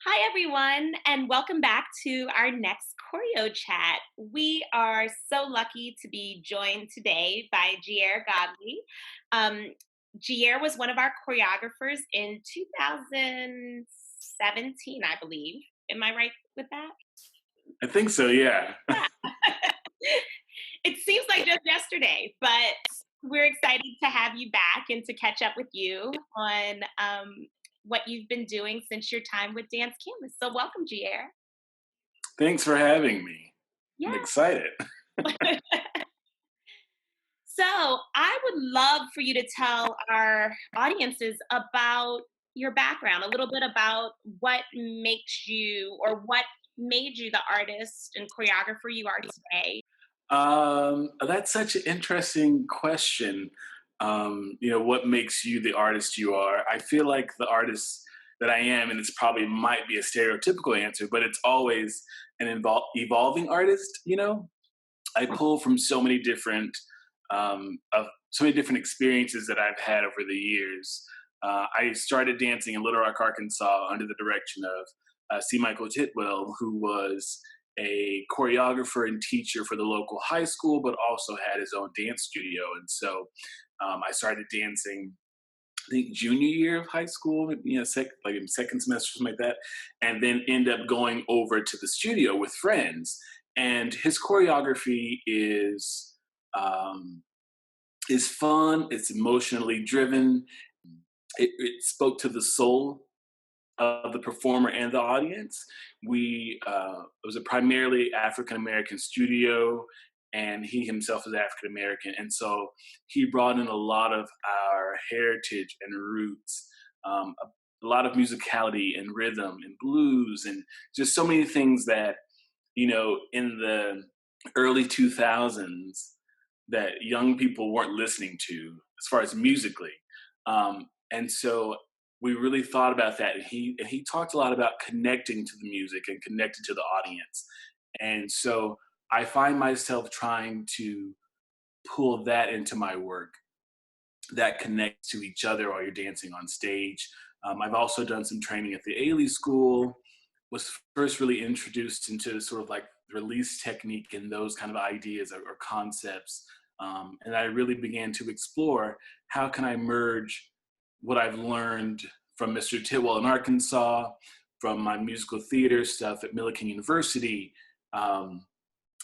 Hi, everyone, and welcome back to our next Choreo Chat. We are so lucky to be joined today by Gierre Godley. Um, Gierre was one of our choreographers in 2017, I believe. Am I right with that? I think so, yeah. Yeah. It seems like just yesterday, but we're excited to have you back and to catch up with you on what you've been doing since your time with Dance Canvas. So, welcome, Gierre. Thanks for having me. I'm Yeah. excited. So, I would love for you to tell our audiences about your background, a little bit about what makes you or what made you the artist and choreographer you are today. That's such an interesting question. What makes you the artist you are? I feel like the artist that I am, and it's probably might be a stereotypical answer, but it's always an evolving artist. I pull from so many different experiences that I've had over the years. I started dancing in Little Rock, Arkansas, under the direction of C. Michael Titwell, who was a choreographer and teacher for the local high school, but also had his own dance studio. And so I started dancing, I think, junior year of high school, like in second semester, something like that, and then end up going over to the studio with friends. And his choreography um, is fun. It's emotionally driven. It spoke to the soul of the performer and the audience. It was a primarily African American studio, and he himself is African American, and so he brought in a lot of our heritage and roots, a lot of musicality and rhythm and blues, and just so many things that in the early 2000s that young people weren't listening to as far as musically. And so we really thought about that. And he talked a lot about connecting to the music and connecting to the audience. And so I find myself trying to pull that into my work that connects to each other while you're dancing on stage. I've also done some training at the Ailey School, was first really introduced into sort of like release technique and those kind of ideas or concepts. And I really began to explore how can I merge what I've learned from Mr. Tidwell in Arkansas, from my musical theater stuff at Millikan University, um,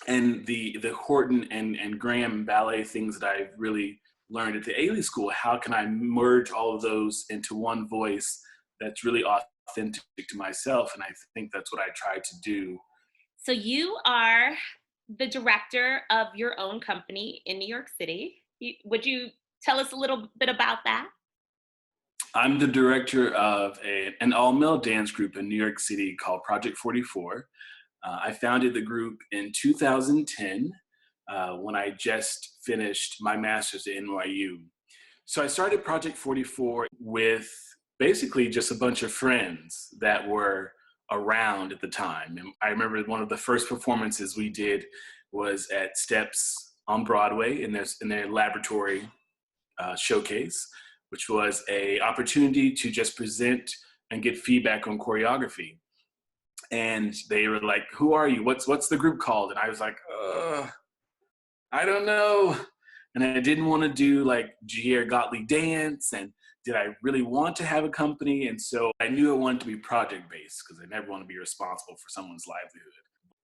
and the Horton and Graham ballet things that I've really learned at the Ailey School. How can I merge all of those into one voice that's really authentic to myself? And I think that's what I try to do. So, you are the director of your own company in New York City. Would you tell us a little bit about that? I'm the director of an all-male dance group in New York City called Project44. I founded the group in 2010 when I just finished my master's at NYU. So I started Project 44 with basically just a bunch of friends that were around at the time. And I remember one of the first performances we did was at Steps on Broadway in their laboratory showcase, which was a opportunity to just present and get feedback on choreography. And they were like, "Who are you? What's the group called?" And I was like, I don't know. And I didn't want to do like Gierre Godley Dance. And did I really want to have a company? And so I knew I wanted to be project based because I never want to be responsible for someone's livelihood.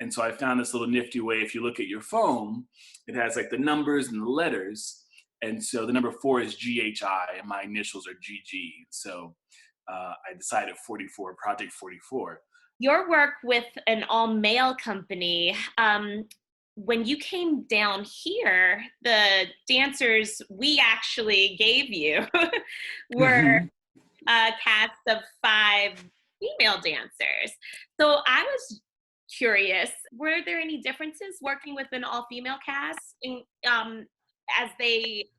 And so I found this little nifty way. If you look at your phone, it has like the numbers and the letters. And so the number 4 is GHI, and my initials are GG. So I decided 44, Project 44. Your work with an all male company, when you came down here, the dancers we actually gave you were Mhm. a cast of 5 female dancers. So I was curious, were there any differences working with an all female cast as they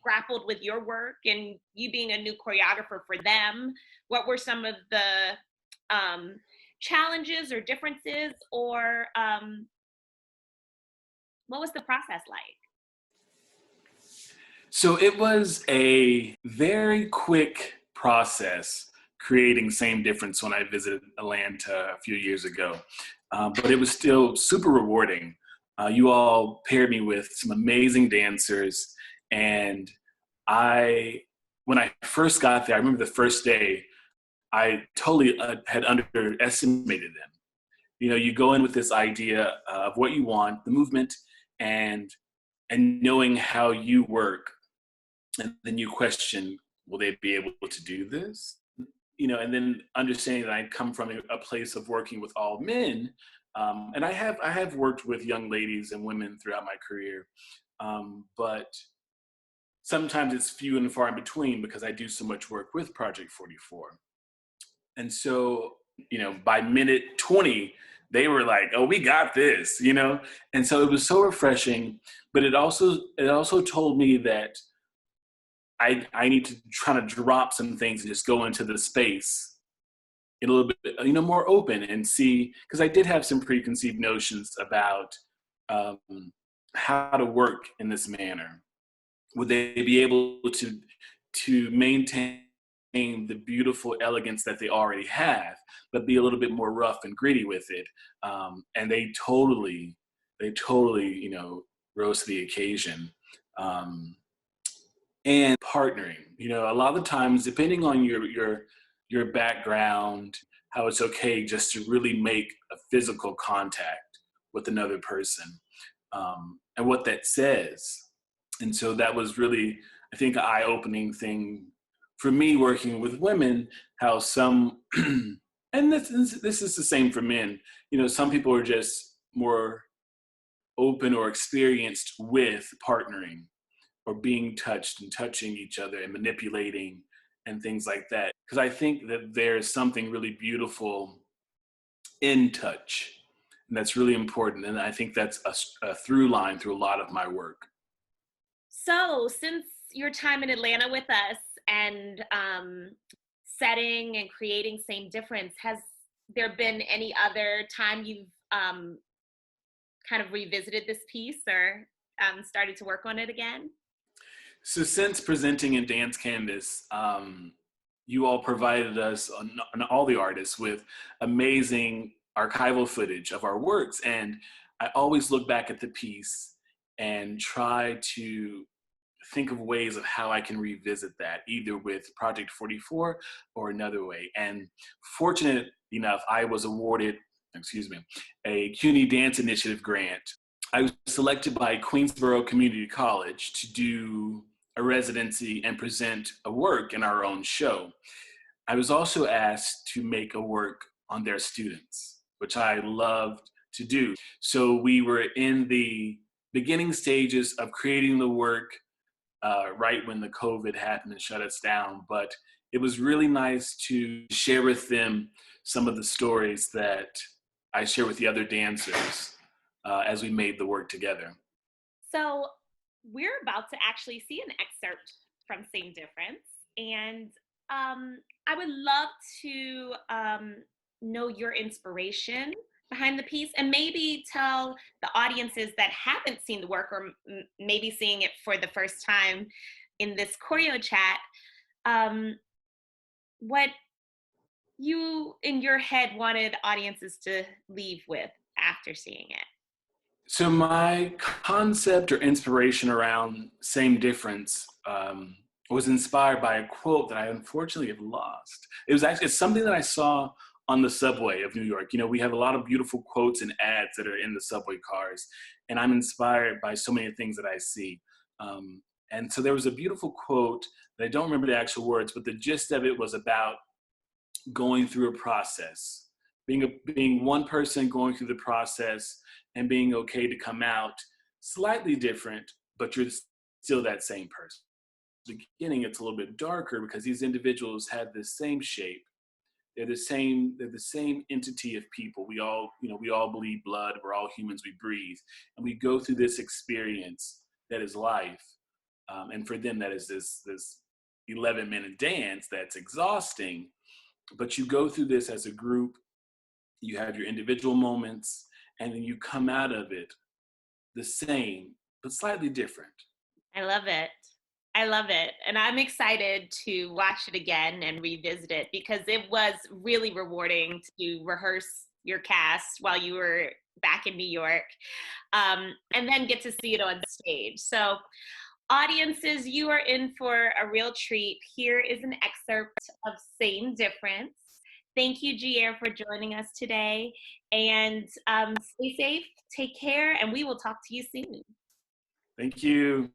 grappled with your work and you being a new choreographer for them? What were some of the um, challenges or differences, or what was the process like? So it was a very quick process creating Same Difference when I visited Atlanta a few years ago. But it was still super rewarding. You all paired me with some amazing dancers, and when I first got there, I remember the first day, I totally had underestimated them. You know, you go in with this idea of what you want, the movement, and knowing how you work, and then you question, will they be able to do this? You know, and then understanding that I come from a place of working with all men, and I have worked with young ladies and women throughout my career, but sometimes it's few and far in between because I do so much work with Project 44. And so, you know, by minute 20, they were like, "Oh, we got this," you know? And so it was so refreshing, but it also told me that I need to try to drop some things and just go into the space a little bit, you know, more open and see, because I did have some preconceived notions about um, how to work in this manner. Would they be able to maintain the beautiful elegance that they already have, but be a little bit more rough and gritty with it? And they totally, you know, rose to the occasion. Um, and partnering, you know, a lot of the times, depending on your background, how it's okay just to really make a physical contact with another person, and what that says. And so that was really, I think, an eye-opening thing for me working with women, how some and this is the same for men. You know, some people are just more open or experienced with partnering or being touched and touching each other and manipulating and things like that. Because I think that there's something really beautiful in touch, and that's really important. And I think that's a through line through a lot of my work. So, since your time in Atlanta with us and setting and creating Same Difference, has there been any other time you've kind of revisited this piece or started to work on it again? So since presenting in Dance Canvas, you all provided us, on all the artists, with amazing archival footage of our works. And I always look back at the piece and try to think of ways of how I can revisit that, either with Project 44 or another way. And fortunate enough, I was awarded, excuse me, a CUNY Dance Initiative grant. I was selected by Queensborough Community College to do a residency and present a work in our own show. I was also asked to make a work on their students, which I loved to do. So we were in the beginning stages of creating the work, right when the COVID happened and shut us down. But it was really nice to share with them some of the stories that I share with the other dancers as we made the work together. So, we're about to actually see an excerpt from Same Difference. And I would love to know your inspiration behind the piece and maybe tell the audiences that haven't seen the work or maybe seeing it for the first time in this choreo chat, um, what you in your head wanted audiences to leave with after seeing it. So my concept or inspiration around Same Difference was inspired by a quote that I unfortunately have lost. It's something that I saw on the subway of New York. You know, we have a lot of beautiful quotes and ads that are in the subway cars, and I'm inspired by so many things that I see. And so there was a beautiful quote that I don't remember the actual words, but the gist of it was about going through a process, being one person going through the process and being okay to come out slightly different, but you're still that same person. At the beginning, it's a little bit darker because these individuals had the same shape. They're the same entity of people. We all bleed blood. We're all humans. We breathe, and we go through this experience that is life. And for them, that is this 11-minute dance that's exhausting. But you go through this as a group. You have your individual moments, and then you come out of it the same, but slightly different. I love it. I love it. And I'm excited to watch it again and revisit it because it was really rewarding to rehearse your cast while you were back in New York, and then get to see it on stage. So, audiences, you are in for a real treat. Here is an excerpt of Same Difference. Thank you, Gierre, for joining us today. And stay safe, take care, and we will talk to you soon. Thank you.